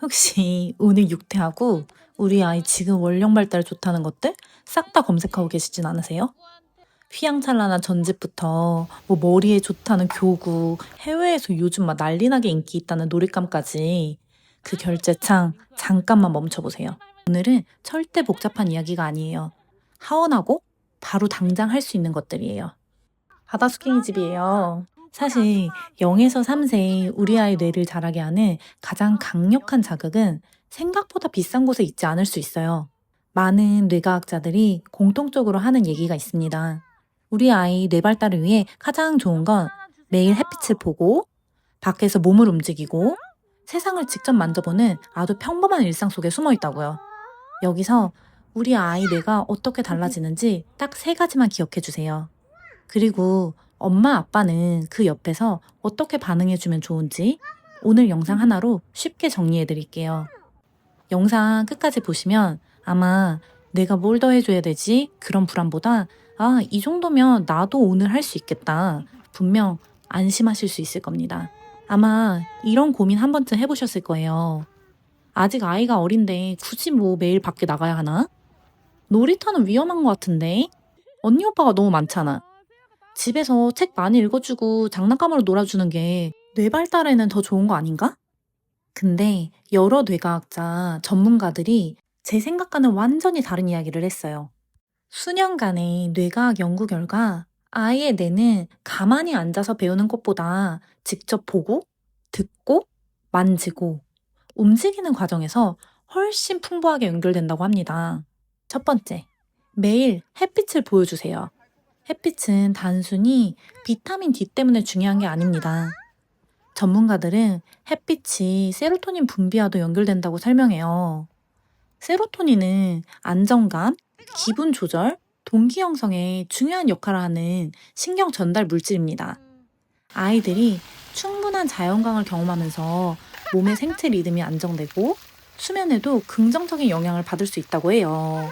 혹시 오늘 육퇴하고 우리 아이 지금 원령 발달 좋다는 것들 싹 다 검색하고 계시진 않으세요? 휘황찬란한 전집부터 뭐 머리에 좋다는 교구, 해외에서 요즘 막 난리나게 인기 있다는 놀잇감까지 그 결제창 잠깐만 멈춰보세요. 오늘은 절대 복잡한 이야기가 아니에요. 하원하고 바로 당장 할 수 있는 것들이에요. 바다스킹이 집이에요. 사실 0에서 3세 우리 아이 뇌를 자라게 하는 가장 강력한 자극은 생각보다 비싼 곳에 있지 않을 수 있어요. 많은 뇌과학자들이 공통적으로 하는 얘기가 있습니다. 우리 아이 뇌 발달을 위해 가장 좋은 건 매일 햇빛을 보고 밖에서 몸을 움직이고 세상을 직접 만져보는 아주 평범한 일상 속에 숨어 있다고요. 여기서 우리 아이 뇌가 어떻게 달라지는지 딱 3가지만 기억해 주세요. 그리고 엄마 아빠는 그 옆에서 어떻게 반응해주면 좋은지 오늘 영상 하나로 쉽게 정리해 드릴게요. 영상 끝까지 보시면 아마 내가 뭘 더 해줘야 되지? 그런 불안보다 이 정도면 나도 오늘 할 수 있겠다. 분명 안심하실 수 있을 겁니다. 아마 이런 고민 한 번쯤 해보셨을 거예요. 아직 아이가 어린데 굳이 뭐 매일 밖에 나가야 하나? 놀이터는 위험한 것 같은데? 언니 오빠가 너무 많잖아. 집에서 책 많이 읽어주고 장난감으로 놀아주는 게 뇌 발달에는 더 좋은 거 아닌가? 근데 여러 뇌과학자, 전문가들이 제 생각과는 완전히 다른 이야기를 했어요. 수년간의 뇌과학 연구 결과 아이의 뇌는 가만히 앉아서 배우는 것보다 직접 보고, 듣고, 만지고, 움직이는 과정에서 훨씬 풍부하게 연결된다고 합니다. 첫 번째, 매일 햇빛을 보여주세요. 햇빛은 단순히 비타민 D 때문에 중요한 게 아닙니다. 전문가들은 햇빛이 세로토닌 분비와도 연결된다고 설명해요. 세로토닌은 안정감, 기분 조절, 동기 형성에 중요한 역할을 하는 신경 전달 물질입니다. 아이들이 충분한 자연광을 경험하면서 몸의 생체 리듬이 안정되고 수면에도 긍정적인 영향을 받을 수 있다고 해요.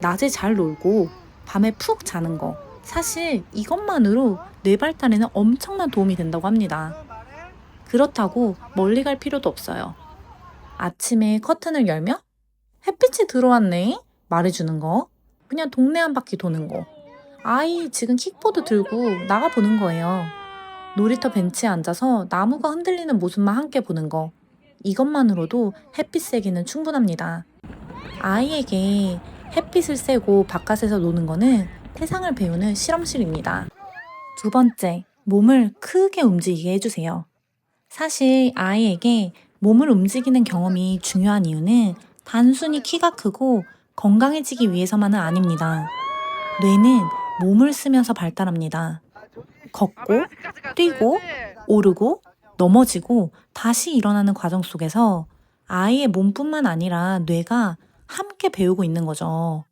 낮에 잘 놀고 밤에 푹 자는 거, 사실 이것만으로 뇌 발달에는 엄청난 도움이 된다고 합니다. 그렇다고 멀리 갈 필요도 없어요. 아침에 커튼을 열면 햇빛이 들어왔네 말해주는 거, 그냥 동네 한 바퀴 도는 거, 아이 지금 킥보드 들고 나가보는 거예요. 놀이터 벤치에 앉아서 나무가 흔들리는 모습만 함께 보는 거, 이것만으로도 햇빛 쐬기는 충분합니다. 아이에게 햇빛을 쐬고 바깥에서 노는 거는 세상을 배우는 실험실입니다. 두 번째, 몸을 크게 움직이게 해주세요. 사실 아이에게 몸을 움직이는 경험이 중요한 이유는 단순히 키가 크고 건강해지기 위해서만은 아닙니다. 뇌는 몸을 쓰면서 발달합니다. 걷고, 뛰고, 오르고, 넘어지고, 다시 일어나는 과정 속에서 아이의 몸뿐만 아니라 뇌가 함께 배우고 있는 거죠.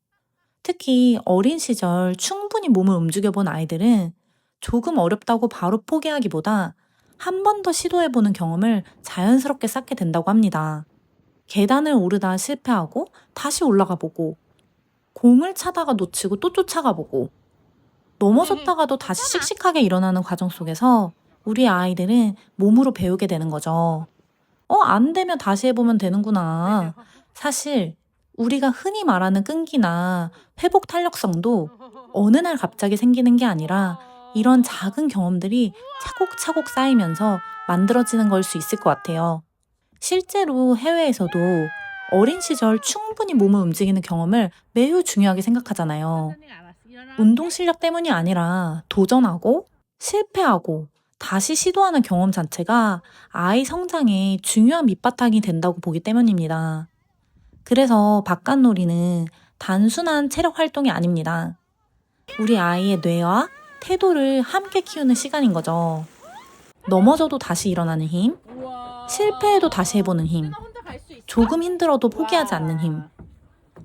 특히 어린 시절 충분히 몸을 움직여본 아이들은 조금 어렵다고 바로 포기하기보다 한 번 더 시도해보는 경험을 자연스럽게 쌓게 된다고 합니다. 계단을 오르다 실패하고 다시 올라가 보고, 공을 차다가 놓치고 또 쫓아가 보고, 넘어졌다가도 다시 씩씩하게 일어나는 과정 속에서 우리 아이들은 몸으로 배우게 되는 거죠. 안 되면 다시 해보면 되는구나. 사실 우리가 흔히 말하는 끈기나 회복 탄력성도 어느 날 갑자기 생기는 게 아니라 이런 작은 경험들이 차곡차곡 쌓이면서 만들어지는 걸 수 있을 것 같아요. 실제로 해외에서도 어린 시절 충분히 몸을 움직이는 경험을 매우 중요하게 생각하잖아요. 운동 실력 때문이 아니라 도전하고 실패하고 다시 시도하는 경험 자체가 아이 성장에 중요한 밑바탕이 된다고 보기 때문입니다. 그래서 바깥놀이는 단순한 체력 활동이 아닙니다. 우리 아이의 뇌와 태도를 함께 키우는 시간인 거죠. 넘어져도 다시 일어나는 힘, 실패해도 다시 해보는 힘, 조금 힘들어도 포기하지 않는 힘.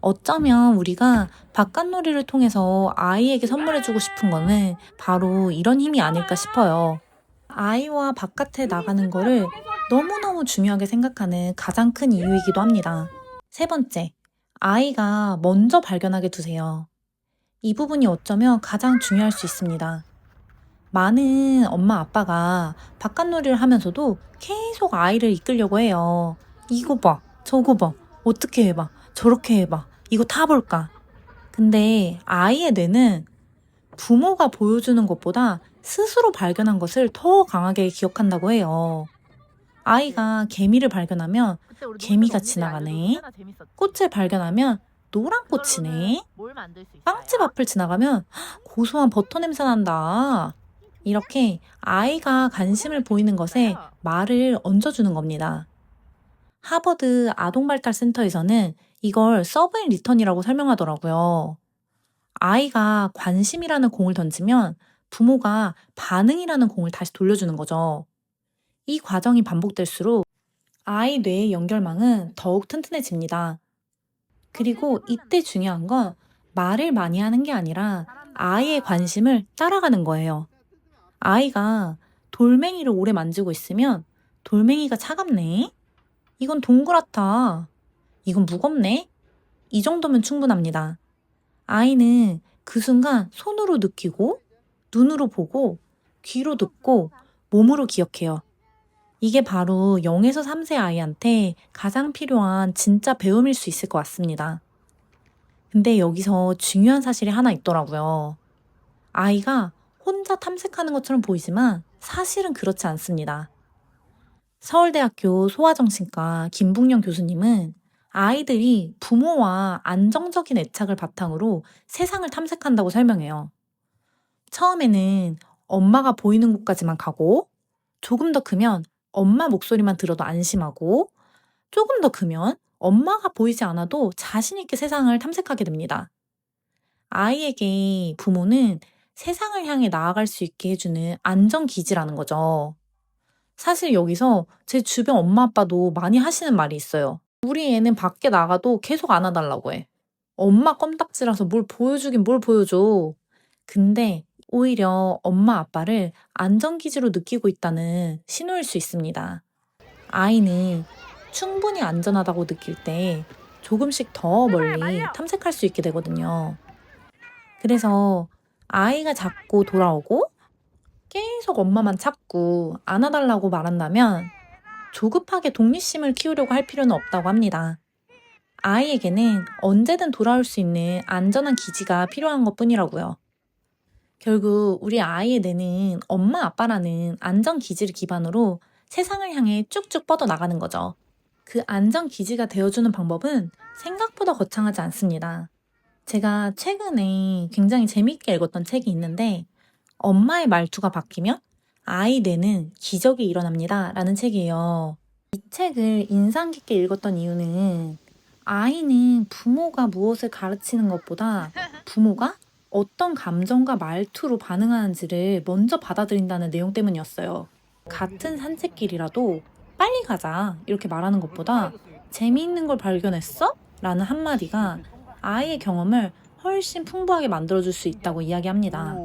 어쩌면 우리가 바깥놀이를 통해서 아이에게 선물해주고 싶은 거는 바로 이런 힘이 아닐까 싶어요. 아이와 바깥에 나가는 거를 너무너무 중요하게 생각하는 가장 큰 이유이기도 합니다. 세 번째, 아이가 먼저 발견하게 두세요. 이 부분이 어쩌면 가장 중요할 수 있습니다. 많은 엄마 아빠가 바깥놀이를 하면서도 계속 아이를 이끌려고 해요. 이거 봐, 저거 봐, 어떻게 해봐, 저렇게 해봐, 이거 타볼까? 근데 아이의 뇌는 부모가 보여주는 것보다 스스로 발견한 것을 더 강하게 기억한다고 해요. 아이가 개미를 발견하면 그때 우리 개미가 놀이터에서 언니들이 알려줘서 지나가네. 꽤나 재밌었지. 꽃을 발견하면 노란 꽃이네. 그걸로는 뭘 만들 수 있어요? 빵집 앞을 지나가면 고소한 버터 냄새 난다. 이렇게 아이가 관심을 보이는 것에 말을 얹어주는 겁니다. 하버드 아동발달센터에서는 이걸 서브앤 리턴이라고 설명하더라고요. 아이가 관심이라는 공을 던지면 부모가 반응이라는 공을 다시 돌려주는 거죠. 이 과정이 반복될수록 아이 뇌의 연결망은 더욱 튼튼해집니다. 그리고 이때 중요한 건 말을 많이 하는 게 아니라 아이의 관심을 따라가는 거예요. 아이가 돌멩이를 오래 만지고 있으면 돌멩이가 차갑네? 이건 동그랗다. 이건 무겁네? 이 정도면 충분합니다. 아이는 그 순간 손으로 느끼고, 눈으로 보고, 귀로 듣고, 몸으로 기억해요. 이게 바로 0에서 3세 아이한테 가장 필요한 진짜 배움일 수 있을 것 같습니다. 근데 여기서 중요한 사실이 하나 있더라고요. 아이가 혼자 탐색하는 것처럼 보이지만 사실은 그렇지 않습니다. 서울대학교 소아정신과 김북영 교수님은 아이들이 부모와 안정적인 애착을 바탕으로 세상을 탐색한다고 설명해요. 처음에는 엄마가 보이는 곳까지만 가고, 조금 더 크면 엄마 목소리만 들어도 안심하고, 조금 더 크면 엄마가 보이지 않아도 자신 있게 세상을 탐색하게 됩니다. 아이에게 부모는 세상을 향해 나아갈 수 있게 해주는 안전기지라는 거죠. 사실 여기서 제 주변 엄마 아빠도 많이 하시는 말이 있어요. 우리 애는 밖에 나가도 계속 안아달라고 해. 엄마 껌딱지라서 뭘 보여주긴 뭘 보여줘. 근데 오히려 엄마 아빠를 안전기지로 느끼고 있다는 신호일 수 있습니다. 아이는 충분히 안전하다고 느낄 때 조금씩 더 멀리 탐색할 수 있게 되거든요. 그래서 아이가 자꾸 돌아오고 계속 엄마만 찾고 안아달라고 말한다면 조급하게 독립심을 키우려고 할 필요는 없다고 합니다. 아이에게는 언제든 돌아올 수 있는 안전한 기지가 필요한 것 뿐이라고요. 결국 우리 아이의 뇌는 엄마 아빠라는 안전 기지를 기반으로 세상을 향해 쭉쭉 뻗어나가는 거죠. 그 안전 기지가 되어주는 방법은 생각보다 거창하지 않습니다. 제가 최근에 굉장히 재밌게 읽었던 책이 있는데 엄마의 말투가 바뀌면 아이 뇌는 기적이 일어납니다 라는 책이에요. 이 책을 인상 깊게 읽었던 이유는 아이는 부모가 무엇을 가르치는 것보다 부모가 어떤 감정과 말투로 반응하는지를 먼저 받아들인다는 내용 때문이었어요. 같은 산책길이라도 빨리 가자 이렇게 말하는 것보다 재미있는 걸 발견했어? 라는 한마디가 아이의 경험을 훨씬 풍부하게 만들어줄 수 있다고 이야기합니다.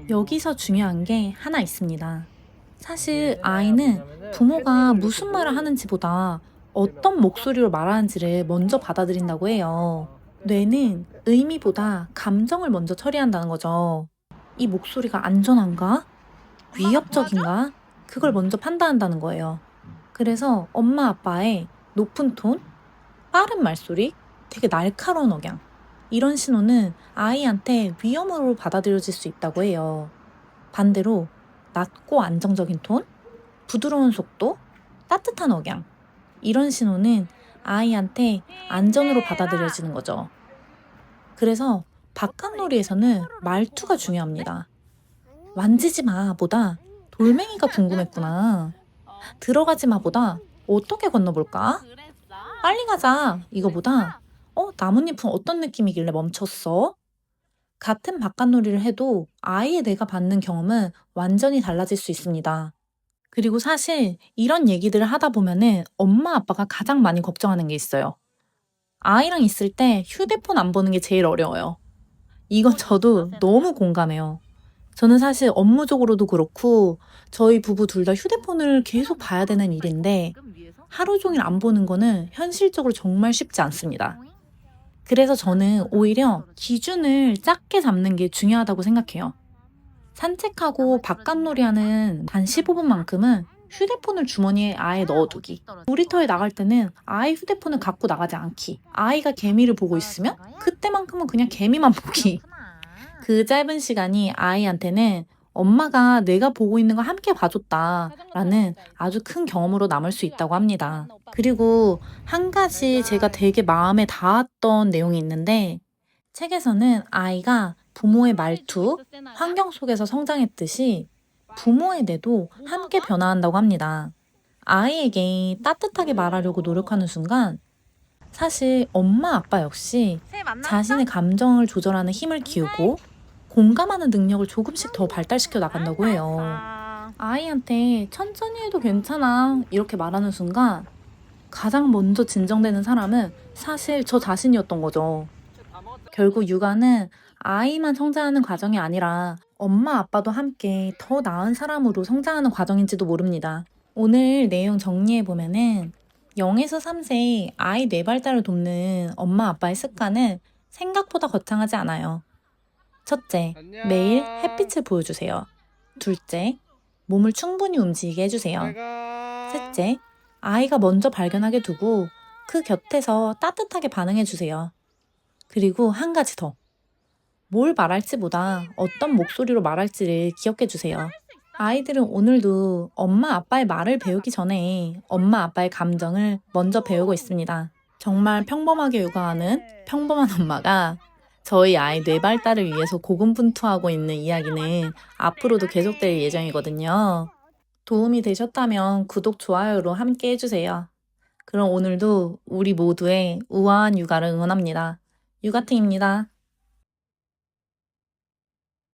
여기서 중요한 게 하나 있습니다. 사실 아이는 부모가 무슨 말을 하는지보다 어떤 목소리로 말하는지를 먼저 받아들인다고 해요. 뇌는 의미보다 감정을 먼저 처리한다는 거죠. 이 목소리가 안전한가? 위협적인가? 그걸 먼저 판단한다는 거예요. 그래서 엄마 아빠의 높은 톤, 빠른 말소리, 되게 날카로운 억양 이런 신호는 아이한테 위험으로 받아들여질 수 있다고 해요. 반대로 낮고 안정적인 톤, 부드러운 속도, 따뜻한 억양 이런 신호는 아이한테 안전으로 받아들여지는 거죠. 그래서 바깥놀이에서는 말투가 중요합니다. 만지지 마 보다 돌멩이가 궁금했구나. 들어가지 마 보다 어떻게 건너볼까? 빨리 가자 이거보다 나뭇잎은 어떤 느낌이길래 멈췄어? 같은 바깥놀이를 해도 아이의 뇌가 받는 경험은 완전히 달라질 수 있습니다. 그리고 사실 이런 얘기들을 하다 보면은 엄마 아빠가 가장 많이 걱정하는 게 있어요. 아이랑 있을 때 휴대폰 안 보는 게 제일 어려워요. 이건 저도 너무 공감해요. 저는 사실 업무적으로도 그렇고 저희 부부 둘 다 휴대폰을 계속 봐야 되는 일인데 하루 종일 안 보는 거는 현실적으로 정말 쉽지 않습니다. 그래서 저는 오히려 기준을 작게 잡는 게 중요하다고 생각해요. 산책하고 바깥놀이하는 단 15분만큼은 휴대폰을 주머니에 아예 넣어두기. 놀이터에 나갈 때는 아이 휴대폰을 갖고 나가지 않기. 아이가 개미를 보고 있으면 그때만큼은 그냥 개미만 보기. 그 짧은 시간이 아이한테는 엄마가 내가 보고 있는 걸 함께 봐줬다라는 아주 큰 경험으로 남을 수 있다고 합니다. 그리고 한 가지 제가 되게 마음에 닿았던 내용이 있는데 책에서는 아이가 부모의 말투, 환경 속에서 성장했듯이 부모의 뇌도 함께 변화한다고 합니다. 아이에게 따뜻하게 말하려고 노력하는 순간 사실 엄마 아빠 역시 자신의 감정을 조절하는 힘을 키우고 공감하는 능력을 조금씩 더 발달시켜 나간다고 해요. 아이한테 천천히 해도 괜찮아 이렇게 말하는 순간 가장 먼저 진정되는 사람은 사실 저 자신이었던 거죠. 결국 육아는 아이만 성장하는 과정이 아니라 엄마 아빠도 함께 더 나은 사람으로 성장하는 과정인지도 모릅니다. 오늘 내용 정리해보면은 0에서 3세 아이 뇌발달을 돕는 엄마 아빠의 습관은 생각보다 거창하지 않아요. 첫째, 매일 햇빛을 보여주세요. 둘째, 몸을 충분히 움직이게 해주세요. 셋째, 아이가 먼저 발견하게 두고 그 곁에서 따뜻하게 반응해주세요. 그리고 한 가지 더. 뭘 말할지보다 어떤 목소리로 말할지를 기억해주세요. 아이들은 오늘도 엄마 아빠의 말을 배우기 전에 엄마 아빠의 감정을 먼저 배우고 있습니다. 정말 평범하게 육아하는 평범한 엄마가 저희 아이 뇌발달을 위해서 고군분투하고 있는 이야기는 앞으로도 계속될 예정이거든요. 도움이 되셨다면 구독, 좋아요로 함께 해주세요. 그럼 오늘도 우리 모두의 우아한 육아를 응원합니다. 육아팀입니다.